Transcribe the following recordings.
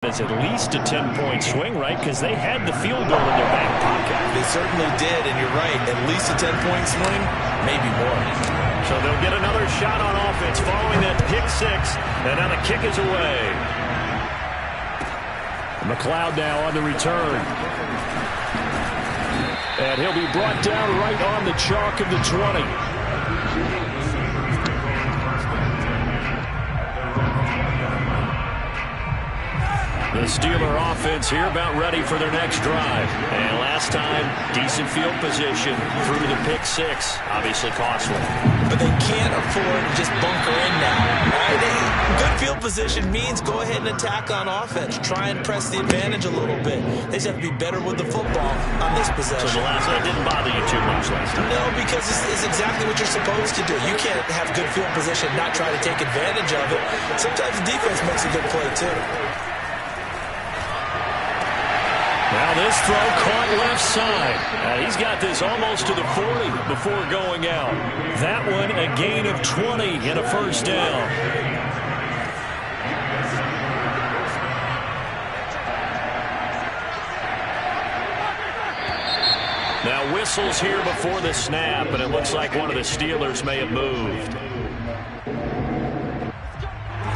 It's at least a 10-point swing, right? Because they had the field goal in their back pocket. They certainly did, and you're right. At least a 10-point swing, maybe more. So they'll get another shot on offense following that pick six, and now the kick is away. McLeod now on the return. And he'll be brought down right on the chalk of the 20. The Steeler offense here about ready for their next drive. And last time, decent field position through the pick six. Obviously costly. But they can't afford to just bunker in now. Right? Good field position means go ahead and attack on offense. Try and press the advantage a little bit. They just have to be better with the football on this possession. So the last one didn't bother you too much last time? No, because it's exactly what you're supposed to do. You can't have good field position and not try to take advantage of it. Sometimes the defense makes a good play, too. Now this throw caught left side. He's got this almost to the 40 before going out. That one a gain of 20 and a first down. Now whistles here before the snap, and it looks like one of the Steelers may have moved.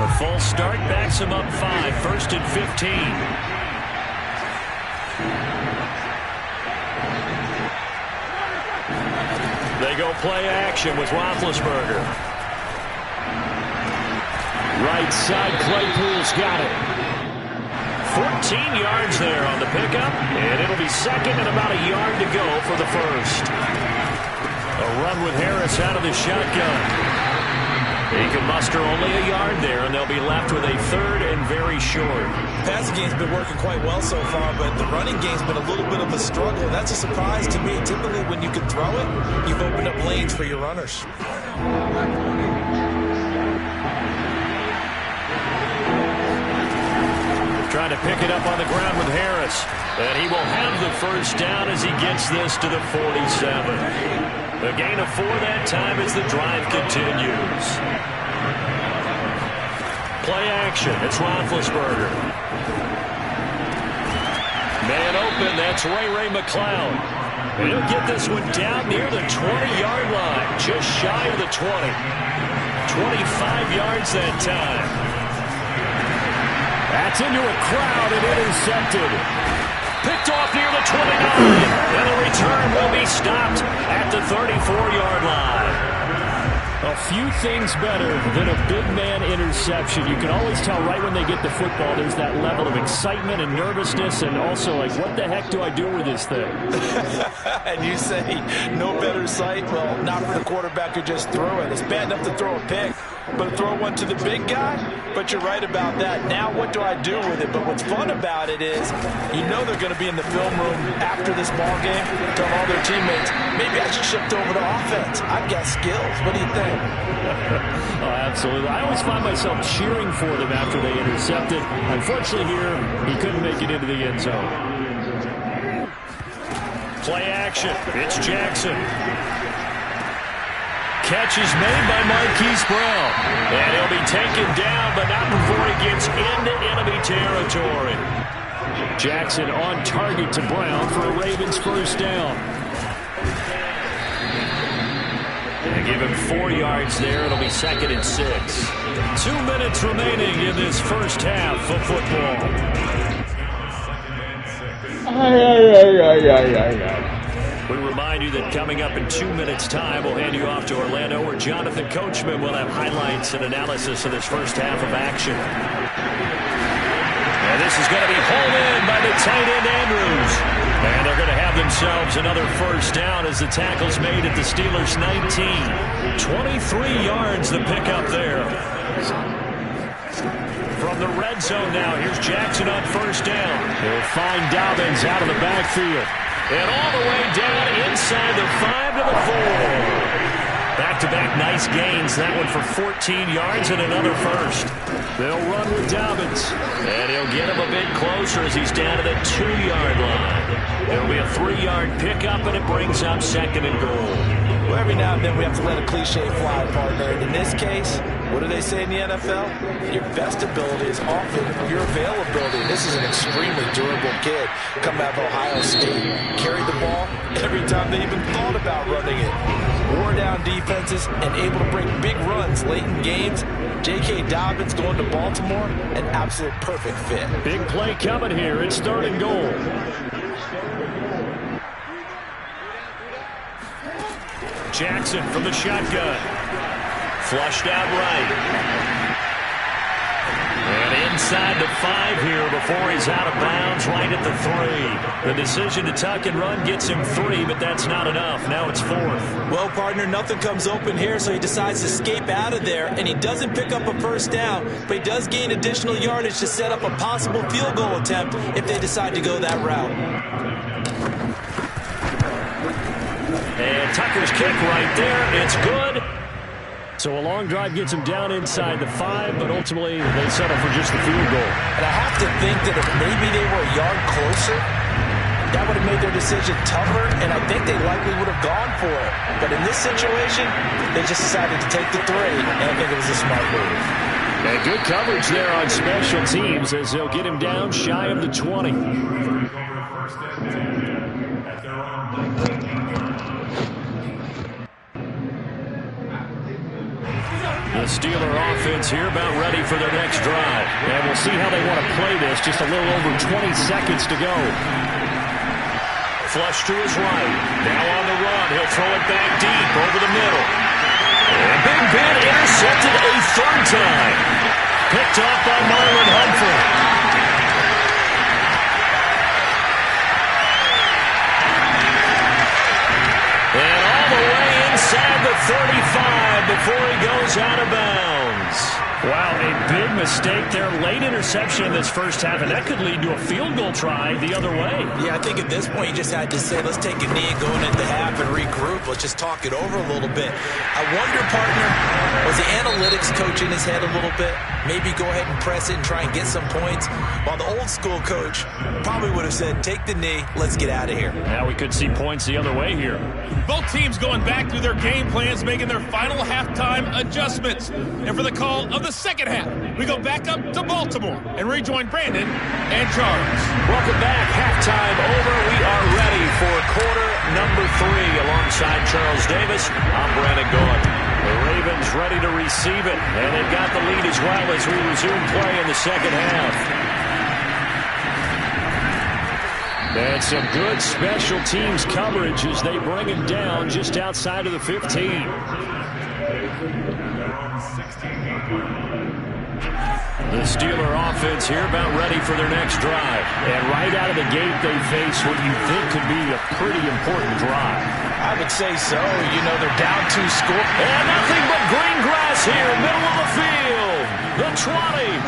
A full start backs him up 5, 1st and 15. They go play action with Roethlisberger. Right side, Claypool's got it. 14 yards there on the pickup, and it'll be second and about a yard to go for the first. A run with Harris out of the shotgun. He can muster only a yard there, and they'll be left with a third and very short. The passing game's been working quite well so far, but the running game's been a little bit of a struggle. That's a surprise to me. Typically, when you can throw it, you've opened up lanes for your runners. Trying to pick it up on the ground with Harris. And he will have the first down as he gets this to the 47. A gain of 4 that time as the drive continues. Play action. It's Roethlisberger. Man open. That's Ray McLeod. And he'll get this one down near the 20-yard line. Just shy of the 20. 25 yards that time. That's into a crowd and intercepted. Picked off near the 29. And the return will be stopped at the 34-yard line. A few things better than a big man interception. You can always tell right when they get the football, there's that level of excitement and nervousness, and also like, what the heck do I do with this thing? And you say, no better sight? Well, not for the quarterback who just threw it. It's bad enough to throw a pick, but throw one to the big guy? But you're right about that. Now what do I do with it? But what's fun about it is, you know they're going to be in the film room after this ball game, tell all their teammates, maybe I should shift over to offense. I've got skills. What do you think? Oh, absolutely. I always find myself cheering for them after they intercept it. Unfortunately here, he couldn't make it into the end zone. Play action. It's Jackson. Catch is made by Marquise Brown. And he'll be taken down, but not before he gets into enemy territory. Jackson on target to Brown for a Ravens first down. And give him 4 yards there. It'll be 2nd and 6. 2 minutes remaining in this first half of football. We remind you that coming up in 2 minutes' time, we'll hand you off to Orlando, where Jonathan Coachman will have highlights and analysis of this first half of action. And this is going to be hauled in by the tight end Andrews. And they're going to have themselves another first down as the tackle's made at the Steelers' 19. 23 yards the pickup there. From the red zone now, here's Jackson on first down. He'll find Dobbins out of the backfield. And all the way down inside the 5 to the 4. Back-to-back nice gains. That one for 14 yards and another first. They'll run with Dobbins. And he'll get him a bit closer as he's down to the 2-yard line. It'll be a 3-yard pickup, and it brings up 2nd and goal. Well, every now and then we have to let a cliche fly, partner. And in this case, What do they say in the NFL? Your best ability is often your availability. This is an extremely durable kid coming out of Ohio State. Carried the ball every time they even thought about running it. Wore down defenses and able to break big runs late in games. J.K. Dobbins going to Baltimore, an absolute perfect fit. Big play coming here. It's 3rd and goal. Jackson from the shotgun. Flushed out right. And inside the 5 here before he's out of bounds, right at the 3. The decision to tuck and run gets him 3, but that's not enough. Now it's 4th. Well, partner, nothing comes open here, so he decides to escape out of there, and he doesn't pick up a first down, but he does gain additional yardage to set up a possible field goal attempt if they decide to go that route. And Tucker's kick right there. It's good. So a long drive gets him down inside the 5, but ultimately they settle for just the field goal. And I have to think that if maybe they were a yard closer, that would have made their decision tougher, and I think they likely would have gone for it. But in this situation, they just decided to take the 3, and I think it was a smart move. And good coverage there on special teams as they'll get him down shy of the 20. The Steeler offense here about ready for their next drive. And we'll see how they want to play this. Just a little over 20 seconds to go. Flush to his right. Now on the run. He'll throw it back deep over the middle. And Big Ben intercepted a 3rd time. Picked off by Marlon Humphrey. And all the way inside the 35 before he goes out of bounds. Wow, a big mistake there. Late interception in this first half, and that could lead to a field goal try the other way. Yeah, I think at this point you just had to say, let's take a knee going into half and regroup. Let's just talk it over a little bit. I wonder, partner, was the analytics coach in his head a little bit? Maybe go ahead and press it and try and get some points. While the old school coach probably would have said, take the knee, let's get out of here. Now we could see points the other way here. Both teams going back through their game plans, making their final halftime adjustments. And for the call of the second half, we go back up to Baltimore and rejoin Brandon and Charles. Welcome back. Halftime over. We are ready for quarter number 3 alongside Charles Davis. I'm Brandon Gaudin. The Ravens ready to receive it, and they've got the lead as well as we resume play in the second half. And some good special teams coverage as they bring him down just outside of the 15. The Steeler offense here about ready for their next drive. And right out of the gate, they face what you think could be a pretty important drive. I would say so. You know, they're down 2 score. And nothing but green grass here, middle of the field. The 20.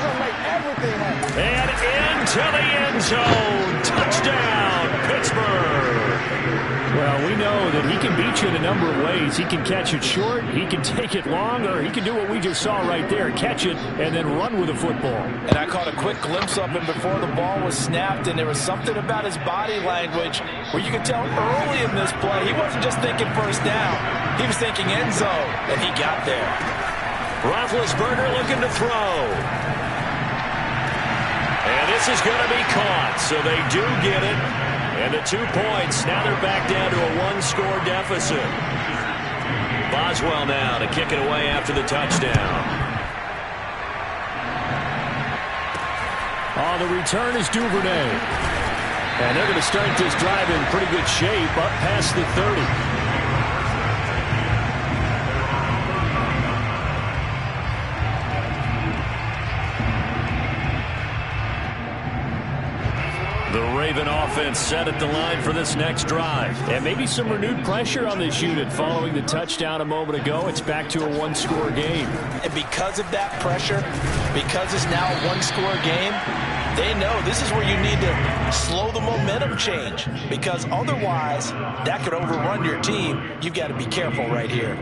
And into the end zone. Touchdown, Pittsburgh. Well, we know that he can beat you in a number of ways. He can catch it short, he can take it long, or he can do what we just saw right there, catch it and then run with the football. And I caught a quick glimpse of him before the ball was snapped, and there was something about his body language where you could tell early in this play he wasn't just thinking first down. He was thinking end zone, and he got there. Roethlisberger looking to throw. And this is going to be caught, so they do get it. And the 2 points, now they're back down to a 1-score deficit. Boswell now to kick it away after the touchdown. Oh, the return is Duvernay. And they're going to start this drive in pretty good shape up past the 30. The Raven offense set at the line for this next drive. And maybe some renewed pressure on this unit following the touchdown a moment ago. It's back to a 1-score game. And because of that pressure, because it's now a 1-score game, they know this is where you need to slow the momentum change. Because otherwise, that could overrun your team. You've got to be careful right here.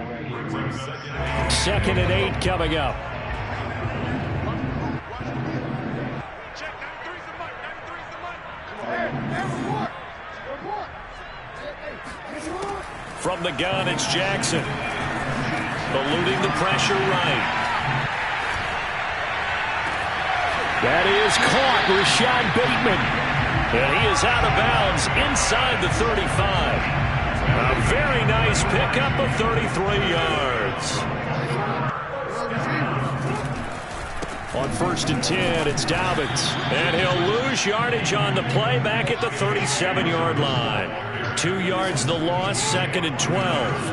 2nd and 8 coming up. From the gun, it's Jackson. Eluding the pressure right. That is caught, Rashad Bateman. And he is out of bounds inside the 35. A very nice pickup of 33 yards. On 1st and 10, it's Dobbins. And he'll lose yardage on the play back at the 37-yard line. 2 yards the loss, 2nd and 12.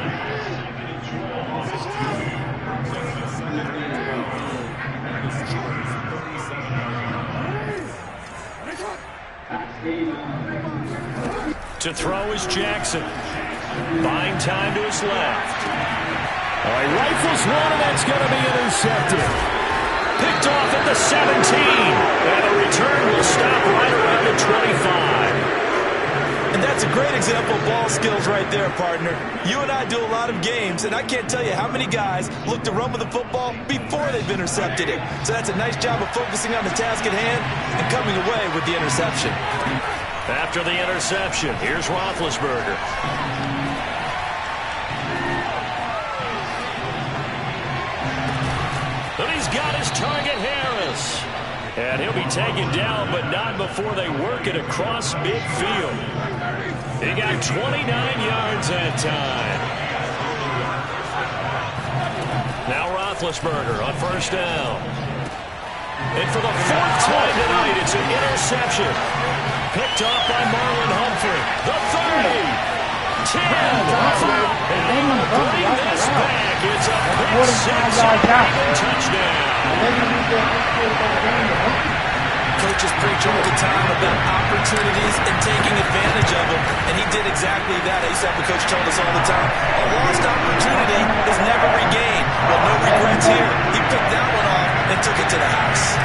To throw is Jackson. Buying time to his left. All right, rifles one, and that's going to be intercepted. Picked off at the 17. And the return will stop right around the 25. And that's a great example of ball skills right there, partner. You and I do a lot of games, and I can't tell you how many guys look to run with the football before they've intercepted it. So that's a nice job of focusing on the task at hand and coming away with the interception. After the interception, here's Roethlisberger. And he's got his target, Harris. And he'll be taken down, but not before they work it across midfield. He got 29 yards that time. Now Roethlisberger on 1st down. And for the 4th time tonight, it's an interception. Picked off by Marlon Humphrey. The 30. 10. And bring this back. It's a pick six and a touchdown. Coaches preach all the time about opportunities and taking advantage of them, and he did exactly that. I used to have a coach tell us all the time, a lost opportunity is never regained. Well, no regrets here. He picked that one off and took it to the house.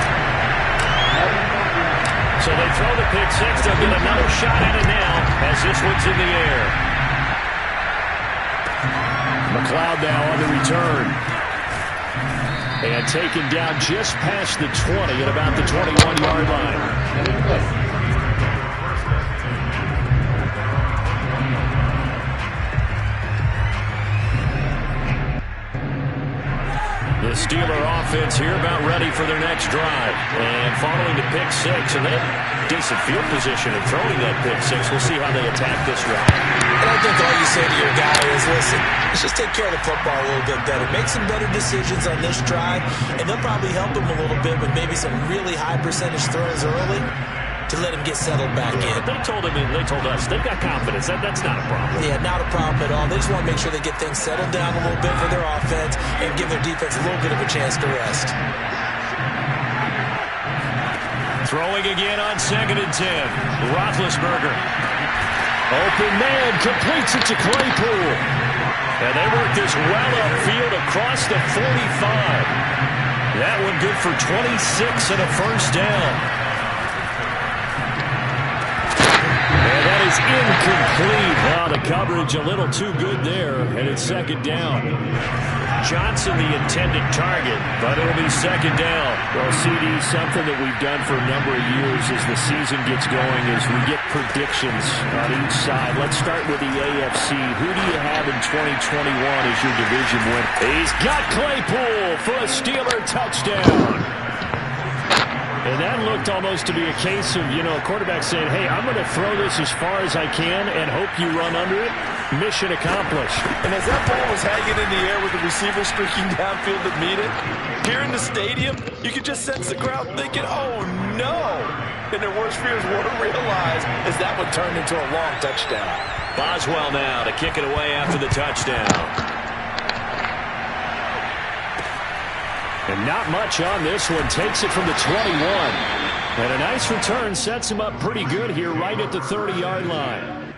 So they throw the pick six. They'll get another shot at it now as this one's in the air. McLeod now on the return. And taken down just past the 20 at about the 21-yard line. The Steeler offense here about ready for their next drive. And following the pick six, and they have decent field position and throwing that pick six. We'll see how they attack this drive. And I think all you say to your guy is, listen, let's just take care of the football a little bit better. Make some better decisions on this drive, and they'll probably help him a little bit with maybe some really high percentage throws early to let him get settled back in. They told him, and they told us, they've got confidence. That's not a problem. Yeah, not a problem at all. They just want to make sure they get things settled down a little bit for their offense and give their defense a little bit of a chance to rest. Throwing again on 2nd and 10. Roethlisberger. Open man, completes it to Claypool. And they work this well upfield across the 45. That one good for 26 and a 1st down. And that is incomplete. Wow, the coverage a little too good there, and it's 2nd down. Johnson the intended target, but it'll be 2nd down. Well, CD, something that we've done for a number of years as the season gets going is we get predictions on each side. Let's start with the AFC. Who do you have in 2021 as your division winner? He's got Claypool for a Steeler touchdown. And that looked almost to be a case of, a quarterback saying, hey, I'm going to throw this as far as I can and hope you run under it. Mission accomplished. And as that ball was hanging in the air with the receiver streaking downfield to meet it, here in the stadium, you could just sense the crowd thinking, oh, no. And their worst fears weren't realized as that one turned into a long touchdown. Boswell now to kick it away after the touchdown. And not much on this one. Takes it from the 21. And a nice return sets him up pretty good here right at the 30-yard line.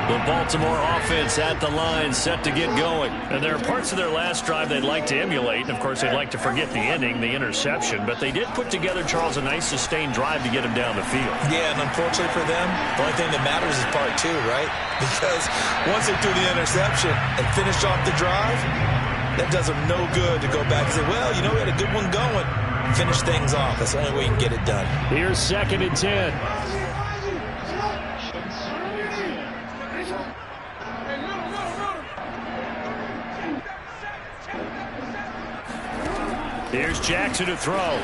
The Baltimore offense at the line, set to get going. And there are parts of their last drive they'd like to emulate. And, of course, they'd like to forget the ending, the interception. But they did put together, Charles, a nice sustained drive to get him down the field. Yeah, and unfortunately for them, the only thing that matters is part two, right? Because once they threw the interception and finished off the drive, that does them no good to go back and say, well, we had a good one going. Finish things off. That's the only way you can get it done. Here's 2nd and 10. Jackson to throw.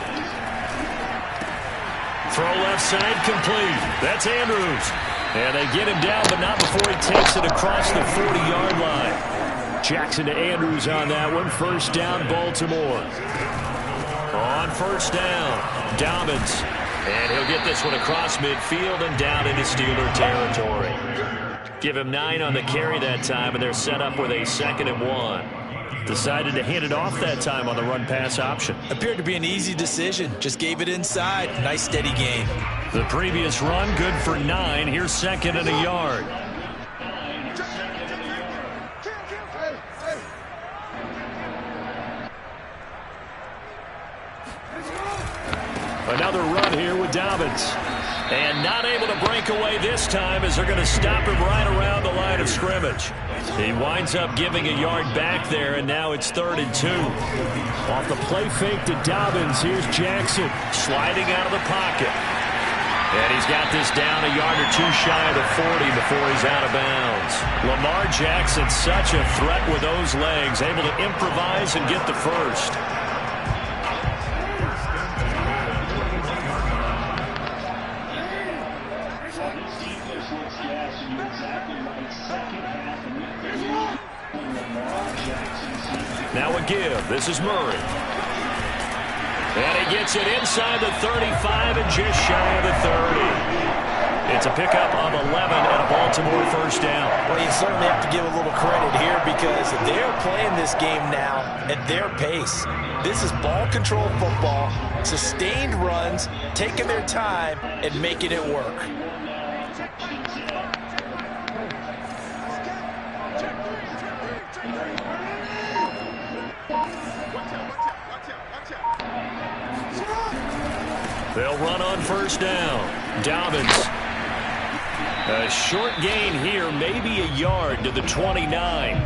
Throw left side complete. That's Andrews. And they get him down, but not before he takes it across the 40-yard line. Jackson to Andrews on that one. First down, Baltimore. On first down, Dobbins. And he'll get this one across midfield and down into Steeler territory. Give him 9 on the carry that time, and they're set up with a 2nd and 1. Decided to hand it off that time on the run-pass option. Appeared to be an easy decision. Just gave it inside. Nice, steady gain. The previous run, good for 9. Here's 2nd and a yard. Another run here with Dobbins. And not able to break away this time as they're going to stop him right around the line of scrimmage. He winds up giving a yard back there, and now it's 3rd and 2. Off the play fake to Dobbins, here's Jackson sliding out of the pocket. And he's got this down a yard or two shy of the 40 before he's out of bounds. Lamar Jackson, such a threat with those legs, able to improvise and get the first. Now a give. This is Murray. And he gets it inside the 35 and just shy of the 30. It's a pickup of 11 and a Baltimore first down. Well, you certainly have to give a little credit here because they're playing this game now at their pace. This is ball control football, sustained runs, taking their time and making it work. They'll run on first down. Dobbins. A short gain here, maybe a yard to the 29.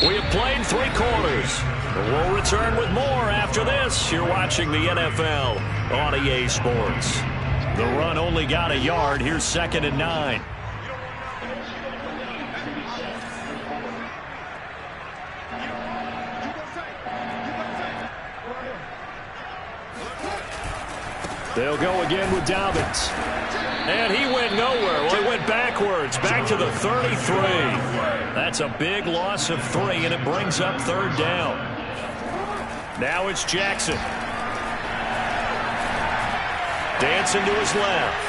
We have played 3 quarters. We'll return with more after this. You're watching the NFL on EA Sports. The run only got a yard. Here's 2nd and 9. They'll go again with Dobbins. And he went nowhere. Well, he went backwards, back to the 33. That's a big loss of 3, and it brings up 3rd down. Now it's Jackson. Dancing to his left.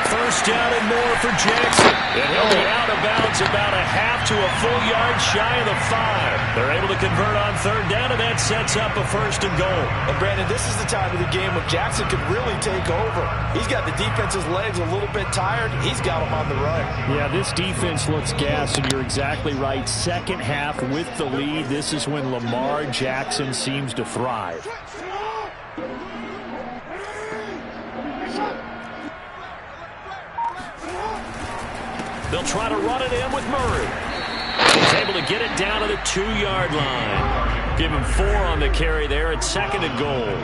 First down and more for Jackson. And he'll be out of bounds about a half to a full yard shy of the 5. They're able to convert on 3rd down, and that sets up a 1st and goal. And Brandon, this is the time of the game when Jackson could really take over. He's got the defense's legs a little bit tired. He's got them on the run. Yeah, this defense looks gassed, and you're exactly right. Second half with the lead, this is when Lamar Jackson seems to thrive. They'll try to run it in with Murray. He's able to get it down to the 2-yard line. Give him 4 on the carry there at 2nd and goal.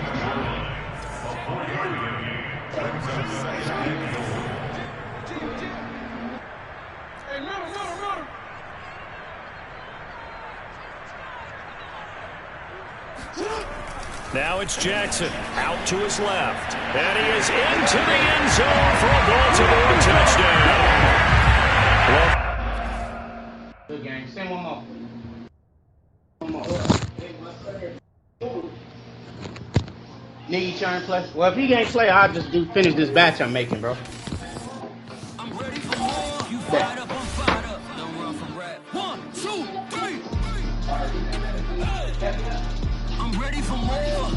Now it's Jackson out to his left. And he is into the end zone for a Baltimore touchdown. Good game. Send one more. Need you trying to play? Well, if he can't play, I'll just finish this batch I'm making, bro. I'm ready for more. You fired up, I'm fired up. Don't run from rap. 1, 2, 3. I'm ready for more.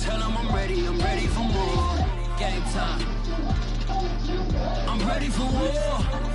Tell them I'm ready for more. Game time. I'm ready for war.